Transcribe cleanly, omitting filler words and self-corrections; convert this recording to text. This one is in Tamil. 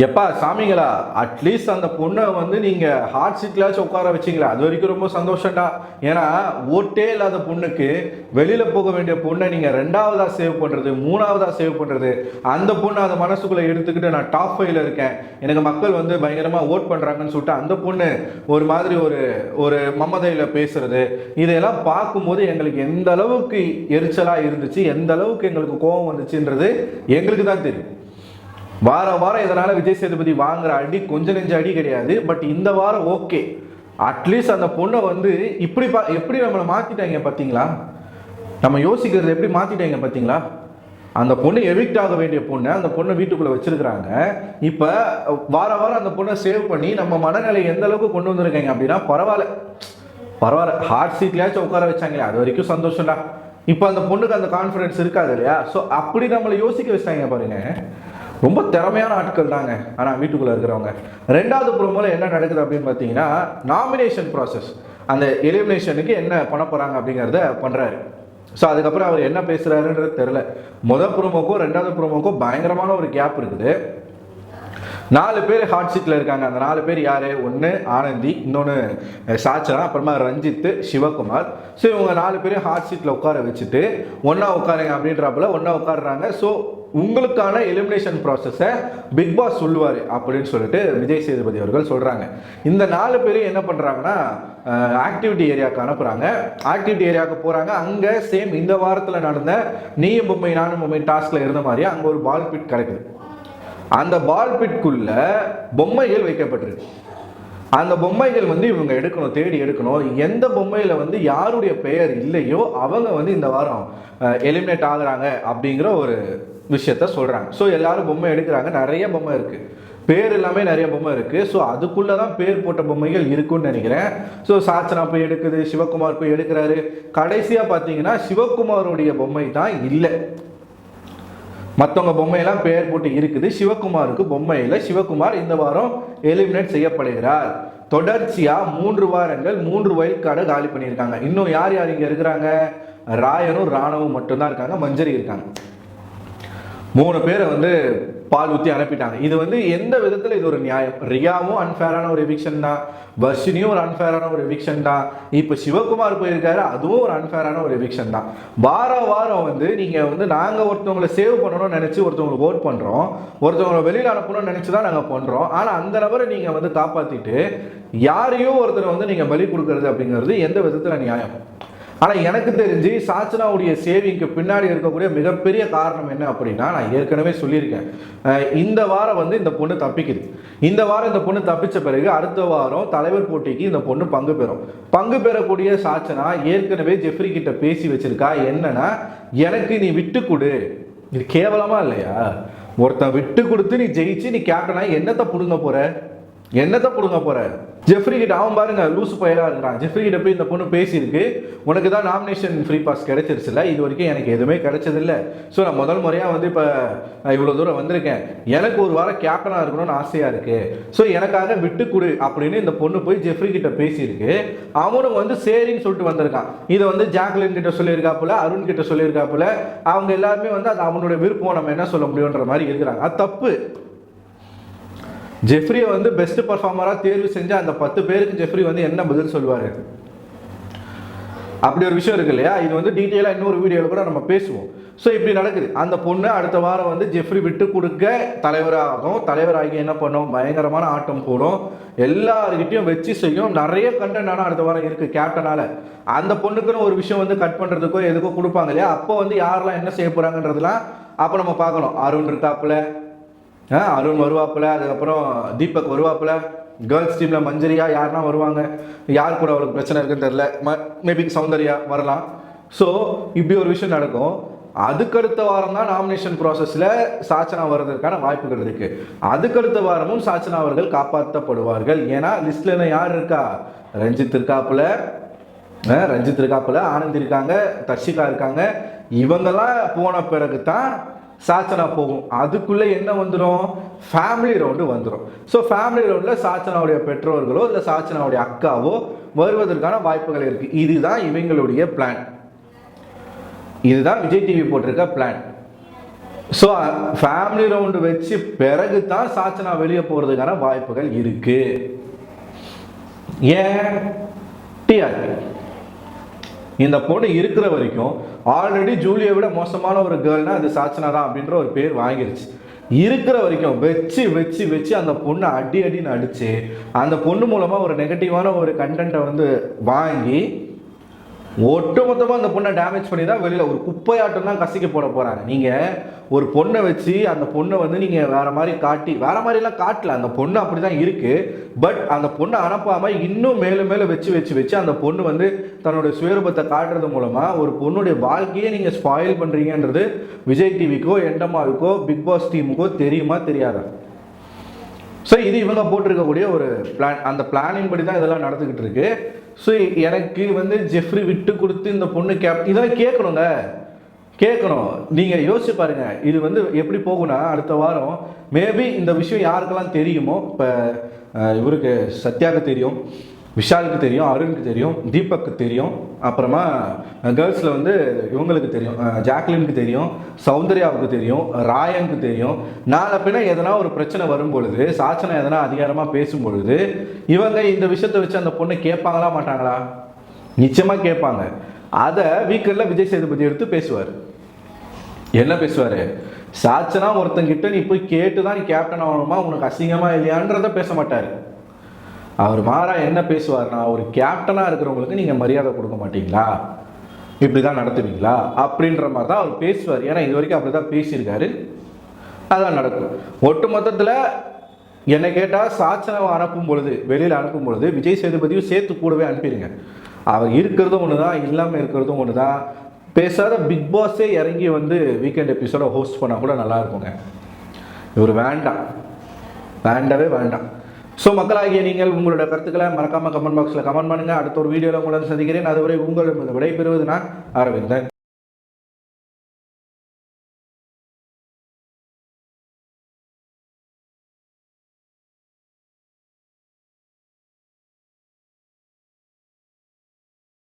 எப்பா சாமிங்களா, அட்லீஸ்ட் அந்த பொண்ணை வந்து நீங்க ஹாட் சீட்லாச்சும் உட்கார வச்சிங்களா, அது வரைக்கும் ரொம்ப சந்தோஷம்டா. ஏன்னா ஓட்டே இல்லாத பொண்ணுக்கு வெளியில போக வேண்டிய பொண்ணை நீங்க ரெண்டாவதா சேவ் பண்றது, மூணாவதா சேவ் பண்றது, அந்த பொண்ணு அந்த மனசுக்குள்ள எடுத்துக்கிட்டு நான் டாப் 5ல இருக்கேன், எனக்கு மக்கள் வந்து பயங்கரமா ஓட் பண்றாங்கன்னு சொல்லிட்டு அந்த பொண்ணு ஒரு மாதிரி ஒரு ஒரு மமதையில பேசுறது, இதெல்லாம் பார்க்கும்போது எங்களுக்கு எந்த அளவுக்கு எரிச்சலா இருந்துச்சு, எந்த அளவுக்கு எங்களுக்கு கோபம் வந்துச்சுன்றது எங்களுக்கு தான் தெரியும். வாரம் வாரம் இதனால விஜய் சேதுபதி வாங்குற அடி கொஞ்ச நெஞ்ச அடி கிடையாது. பட் இந்த வாரம் ஓகே, அட்லீஸ்ட் அந்த பொண்ணை வந்து இப்படி எப்படி நம்மளை மாத்திட்டாங்க பார்த்தீங்களா? நம்ம யோசிக்கிறது எப்படி மாத்திட்டாங்க பார்த்தீங்களா? அந்த பொண்ணு எவிக்ட் ஆக வேண்டிய பொண்ணை அந்த பொண்ணை வீட்டுக்குள்ள வச்சிருக்கிறாங்க. இப்போ வாரம் அந்த பொண்ணை சேவ் பண்ணி நம்ம மனநிலை எந்த அளவுக்கு கொண்டு வந்திருக்காங்க அப்படின்னா, பரவாயில்ல ஹார்ட் சீட்லயாச்சும் உட்கார வச்சாங்களே, அது வரைக்கும் சந்தோஷம்டா. இப்போ அந்த பொண்ணுக்கு அந்த கான்ஃபிடன்ஸ் இருக்காது இல்லையா? ஸோ அப்படி நம்மளை யோசிக்க வச்சிட்டாங்க பாருங்க. ரொம்ப திறமையான ஆட்கள் தாங்க ஆனால் வீட்டுக்குள்ளே இருக்கிறவங்க. ரெண்டாவது ப்ரோமோல என்ன நடக்குது அப்படின்னு பார்த்தீங்கன்னா, நாமினேஷன் ப்ராசஸ், அந்த எலிமினேஷனுக்கு என்ன பண்ண போகிறாங்க அப்படிங்கிறத பண்ணுறாரு. ஸோ அதுக்கப்புறம் அவர் என்ன பேசுகிறாருன்றது தெரில. முதல் ப்ரோமோக்கும் ரெண்டாவது ப்ரோமோக்கும் பயங்கரமான ஒரு கேப் இருக்குது. 4 பேர் ஹாட் சீட்டில் இருக்காங்க. அந்த 4 பேர் யார்? ஒன்று ஆனந்தி, இன்னொன்று சாச்சனா, அப்புறமா ரஞ்சித், சிவகுமார். ஸோ இவங்க 4 பேரும் ஹாட் சீட்டில் உட்கார வச்சுட்டு ஒன்றா உட்காருங்க அப்படின்றப்பல ஒன்றா உட்காடுறாங்க. ஸோ உங்களுக்கான எலிமினேஷன் ப்ராசஸை பிக் பாஸ் சொல்லுவார் அப்படின்னு சொல்லிட்டு விஜய் சேதுபதி அவர்கள் சொல்கிறாங்க. இந்த 4 பேரும் என்ன பண்ணுறாங்கன்னா, ஆக்டிவிட்டி ஏரியாவுக்கு அனுப்புகிறாங்க. ஆக்டிவிட்டி ஏரியாவுக்கு போகிறாங்க. அங்கே சேம் இந்த வாரத்தில் நடந்த நீயும் பொம்மை நானும் பொம்மை டாஸ்கில் இருந்த மாதிரி அங்கே ஒரு பால் பிட் கிடைக்குது. அந்த பால் பிட்குள்ள பொம்மைகள் வைக்கப்பட்டிருக்கு. அந்த பொம்மைகள் வந்து இவங்க எடுக்கணும், தேடி எடுக்கணும். எந்த பொம்மையில் வந்து யாருடைய பெயர் இல்லையோ அவங்க வந்து இந்த வாரம் எலிமினேட் ஆகுறாங்க அப்படிங்கிற ஒரு விஷயத்த சொல்கிறாங்க. ஸோ எல்லாரும் பொம்மை எடுக்கிறாங்க. நிறைய பொம்மை இருக்குது, பேர் எல்லாமே நிறைய பொம்மை இருக்குது. ஸோ அதுக்குள்ளே தான் பேர் போட்ட பொம்மைகள் இருக்குன்னு நினைக்கிறேன். ஸோ சாச்சனா போய் எடுக்குது, சிவகுமார் போய் எடுக்கிறாரு. கடைசியாக பார்த்தீங்கன்னா சிவகுமாருடைய பொம்மை தான் இல்லை, மற்றவங்க பொம்மையெல்லாம் பேர் போட்டு இருக்குது. சிவகுமாருக்கு பொம்மை இல்லை. சிவகுமார் இந்த வாரம் எலிமினேட் செய்யப்படுகிறார். தொடர்ச்சியாக 3 வாரங்கள் 3 வைல்ட் கார்டை காலி பண்ணியிருக்காங்க. இன்னும் யார் யார் இங்கே இருக்கிறாங்க? ராயனும் ராணவும் மட்டும்தான் இருக்காங்க, மஞ்சரி இருக்காங்க. 3 பேரை வந்து பால் ஊற்றி அனுப்பிட்டாங்க. இது வந்து எந்த விதத்தில் இது ஒரு நியாயம்? ரியாவும் அன்ஃபேரான ஒரு எவிக்ஷன் தான், வர்ஷினியும் ஒரு அன்ஃபேரான ஒரு எவிக்ஷன் தான், இப்போ சிவகுமார் போயிருக்காரு, அதுவும் ஒரு அன்ஃபேரான ஒரு எவிக்ஷன் தான். வாரம் வந்து நீங்கள் வந்து நாங்கள் ஒருத்தவங்களை சேவ் பண்ணணும்னு நினச்சி ஒருத்தவங்களுக்கு ஓட் பண்ணுறோம், ஒருத்தவங்களை வெளியில் அனுப்பணும்னு நினச்சி தான் நாங்கள் பண்ணுறோம். ஆனால் அந்த நபரை நீங்கள் வந்து காப்பாற்றிட்டு யாரையோ ஒருத்தரை வந்து நீங்கள் பலி கொடுக்கறது அப்படிங்கிறது எந்த விதத்தில் நியாயம்? ஆனால் எனக்கு தெரிஞ்சு சாச்சனாவுடைய சேவிங்க்கு பின்னாடி இருக்கக்கூடிய மிகப்பெரிய காரணம் என்ன அப்படின்னா, நான் ஏற்கனவே சொல்லியிருக்கேன், இந்த வாரம் வந்து இந்த பொண்ணு தப்பிக்குது. இந்த வாரம் இந்த பொண்ணு தப்பிச்ச பிறகு அடுத்த வாரம் தலைவர் போட்டிக்கு இந்த பொண்ணு பங்கு பெறும். பங்கு பெறக்கூடிய சாச்சனா ஏற்கனவே ஜெஃப்ரி கிட்ட பேசி வச்சிருக்கா. என்னன்னா, எனக்கு நீ விட்டு கொடு. இது கேவலமா இல்லையா? ஒருத்தன் விட்டு கொடுத்து நீ ஜெயிச்சு நீ கேப்டனா என்னத்தை புடுங்க போற? ஜெஃப்ரி கிட்ட அவன் பாருங்க லூசு பயலா இருக்கிறான். ஜெஃப்ரி கிட்ட போய் இந்த பொண்ணு பேசியிருக்கு, உனக்கு தான் நாமினேஷன் ஃப்ரீ பாஸ் கிடைச்சிருச்சுல, இது வரைக்கும் எனக்கு எதுவுமே கிடைச்சதில்லை. ஸோ நான் முதல் முறையாக வந்து இப்போ இவ்வளோ தூரம் வந்திருக்கேன், எனக்கு ஒரு வாரம் கேப்டனாக இருக்கணும்னு ஆசையாக இருக்கு, ஸோ எனக்காக விட்டு கொடு அப்படின்னு இந்த பொண்ணு போய் ஜெஃப்ரி கிட்ட பேசியிருக்கு. அவனும் வந்து சரின்னு சொல்லிட்டு வந்திருக்கான். இதை வந்து ஜாக்லின் கிட்ட சொல்லியிருக்காப்புல, அருண் கிட்ட சொல்லியிருக்காப்புல. அவங்க எல்லாருமே வந்து அது அவனுடைய விருப்பம், நம்ம என்ன சொல்ல முடியுன்ற மாதிரி இருக்கிறாங்க. அது தப்பு. ஜெஃப்ரியை வந்து பெஸ்ட் பர்ஃபார்மராக தேர்வு செஞ்ச அந்த 10 பேருக்கு ஜெஃப்ரி வந்து என்ன பதில் சொல்லுவார்? அப்படி ஒரு விஷயம் இருக்கு இல்லையா? இது வந்து டீட்டெயிலாக இன்னொரு வீடியோவில் கூட நம்ம பேசுவோம். ஸோ இப்படி நடக்குது. அந்த பொண்ணு அடுத்த வாரம் வந்து ஜெஃப்ரி விட்டு கொடுக்க தலைவராகும். தலைவராகி என்ன பண்ணும்? பயங்கரமான ஆட்டம் போடும், எல்லாருக்கிட்டையும் வச்சு செய்யும். நிறைய கண்டென்ட் ஆனால் அடுத்த வாரம் இருக்குது கேப்டனால. அந்த பொண்ணுக்குன்னு ஒரு விஷயம் வந்து கட் பண்ணுறதுக்கோ எதுக்கோ கொடுப்பாங்க இல்லையா? அப்போ வந்து யாரெல்லாம் என்ன செய்ய போகிறாங்கன்றதுலாம் அப்போ நம்ம பார்க்கணும். அருண் இருக்காப்புல, அருண் வருவாப்புல, அதுக்கப்புறம் தீபக் வருவாப்புல, கேர்ள்ஸ் டீமில் மஞ்சரியா யாருன்னா வருவாங்க. யார் கூட அவருக்கு பிரச்சனை இருக்குன்னு தெரில, மேபி சௌந்தர்யா வரலாம். ஸோ இப்படி ஒரு விஷயம் நடக்கும். அதுக்கடுத்த வாரம் தான் நாமினேஷன் ப்ராசஸில் சாச்சனா வர்றதுக்கான வாய்ப்புகள் இருக்குது. அதுக்கடுத்த வாரமும் சாச்சனா அவர்கள் காப்பாற்றப்படுவார்கள். ஏன்னா லிஸ்ட்ல யார் இருக்கா? ரஞ்சித் இருக்காப்புல, ஆனந்த் இருக்காங்க, தர்ஷிகா இருக்காங்க. இவங்கெல்லாம் போன பிறகு தான் சாச்சனா போகும். அதுக்குள்ளே என்ன வந்துடும்? ஃபேமிலி ரவுண்டு வந்துடும். ஸோ ஃபேமிலி ரவுண்டில் சாச்சனாவுடைய பெற்றோர்களோ இல்லை சாச்சனாவுடைய அக்காவோ வருவதற்கான வாய்ப்புகள் இருக்குது. இதுதான் இவங்களுடைய பிளான். இதுதான் விஜய் டிவி போட்டிருக்க பிளான். ஸோ ஃபேமிலி ரவுண்டு வச்சு பிறகு தான் சாச்சனா வெளியே போகிறதுக்கான வாய்ப்புகள் இருக்கு. ஏன்? டிஆர்பி. இந்த பொண்ணு இருக்கிற வரைக்கும் ஆல்ரெடி ஜூலியை விட மோசமான ஒரு கேர்ள்னா அது சாச்சனா தான் அப்படின்ற ஒரு பேர் வாங்கிருச்சு. இருக்கிற வரைக்கும் வச்சு வச்சு வச்சு அந்த பொண்ணை அடின்னு அடிச்சு அந்த பொண்ணு மூலமாக ஒரு நெகட்டிவான ஒரு கண்டென்ட்டை வந்து வாங்கி ஒட்டு மொத்தமாக அந்த பொண்ணை டேமேஜ் பண்ணி தான் வெளியில் ஒரு குப்பையாட்டம் தான் கசிக்க போட போகிறாங்க. நீங்கள் ஒரு பொண்ணை வச்சு அந்த பொண்ணை வந்து நீங்கள் வேறு மாதிரி காட்டி வேறு மாதிரிலாம் காட்டல, அந்த பொண்ணு அப்படி தான் இருக்குது. பட் அந்த பொண்ணை அனுப்பாமல் இன்னும் மேலும் மேலே வச்சு வச்சு வச்சு அந்த பொண்ணு வந்து தன்னுடைய சுயரூபத்தை காட்டுறது மூலமாக ஒரு பொண்ணுடைய வாழ்க்கையை நீங்கள் ஸ்பாயில் பண்ணுறீங்கன்றது விஜய் டிவிக்கோ என்டமாவுக்கோ பிக் பாஸ் டீமுக்கோ தெரியுமா தெரியாதா? ஸோ இது இவங்க போட்டிருக்கக்கூடிய ஒரு பிளான். அந்த பிளானின் படி தான் இதெல்லாம் நடந்துக்கிட்டு இருக்கு. ஸோ எனக்கு வந்து ஜெஃப்ரி விட்டு கொடுத்து இந்த பொண்ணு இதெல்லாம் கேட்கணும். நீங்கள் யோசிச்சு பாருங்க, இது வந்து எப்படி போகும்னா அடுத்த வாரம் மேபி இந்த விஷயம் யாருக்கெல்லாம் தெரியுமோ, இப்போ இவருக்கு சத்யாவுக்கு தெரியும், விஷாலுக்கு தெரியும், அருணுக்கு தெரியும், தீபக்கு தெரியும், அப்புறமா கேர்ள்ஸில் வந்து இவங்களுக்கு தெரியும், ஜாக்லினுக்கு தெரியும், சௌந்தர்யாவுக்கு தெரியும், ராயனுக்கு தெரியும். நாளை பின்ன எதனா ஒரு பிரச்சனை வரும் பொழுது, சாச்சனை எதனா அதிகாரமாக பேசும் பொழுது இவங்க இந்த விஷயத்தை வச்சு அந்த பொண்ணை கேட்பாங்களா மாட்டாங்களா? நிச்சயமாக கேட்பாங்க. அதை வீக்கெண்டில் விஜய் சேதுபதி எடுத்து பேசுவார். என்ன பேசுவார்? சாச்சனா ஒருத்தங்கிட்ட நீ போய் கேட்டு தான் நீ கேப்டன் ஆகணுமா, உனக்கு அசிங்கமா இல்லையான்றதை பேச மாட்டார். அவர் மாறா என்ன பேசுவார்னா, ஒரு கேப்டனாக இருக்கிறவங்களுக்கு நீங்கள் மரியாதை கொடுக்க மாட்டீங்களா, இப்படி தான் நடத்துவீங்களா அப்படின்ற மாதிரி தான் அவர் பேசுவார். ஏன்னா இது வரைக்கும் அப்படி தான் பேசியிருக்காரு, அதான் நடக்கும். ஒட்டு மொத்தத்தில் என்னை கேட்டால் சாச்சனாவை அனுப்பும் பொழுது, வெளியில் அனுப்பும் பொழுது விஜய் சேதுபதியும் சேர்த்து கூடவே அனுப்பிடுங்க. அவர் இருக்கிறதும் ஒன்று தான், இல்லாமல் இருக்கிறதும் ஒன்று தான். பேசாத பிக் பாஸே இறங்கி வந்து வீக்கெண்ட் எபிசோட ஹோஸ்ட் பண்ணால் கூட நல்லா இருக்குங்க. இவர் வேண்டவே வேண்டாம். ஸோ மக்களாகிய நீங்கள் உங்களோட கருத்துக்களை மறக்காமல் கமெண்ட் பாக்ஸில் கமெண்ட் பண்ணுங்கள். அடுத்த ஒரு வீடியோவில் உங்களை சந்திக்கிறேன். அதுவரை உங்களிடம் விடைபெறுவது நான் அரவிந்தன்.